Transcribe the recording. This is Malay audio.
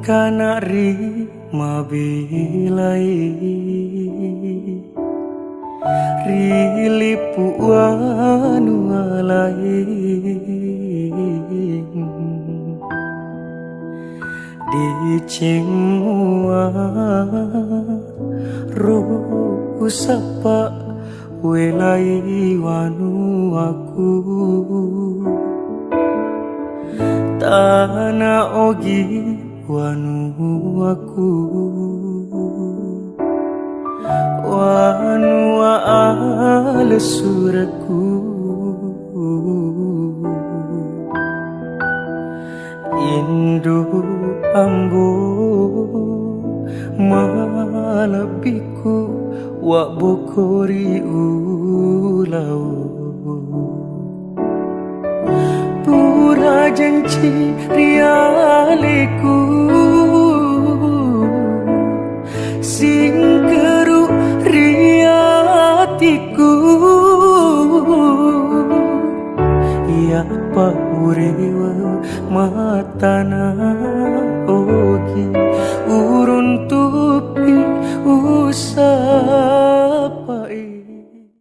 kana ri mabilai rilipu anu alai di cemua roh sapa welai wanu aku tanah ogi wanu aku wanu ala suraku Indo ambo malabiku wa bokori ulau pura janji rialeku singkeru riatiku ya paurewa matana ogi uruntu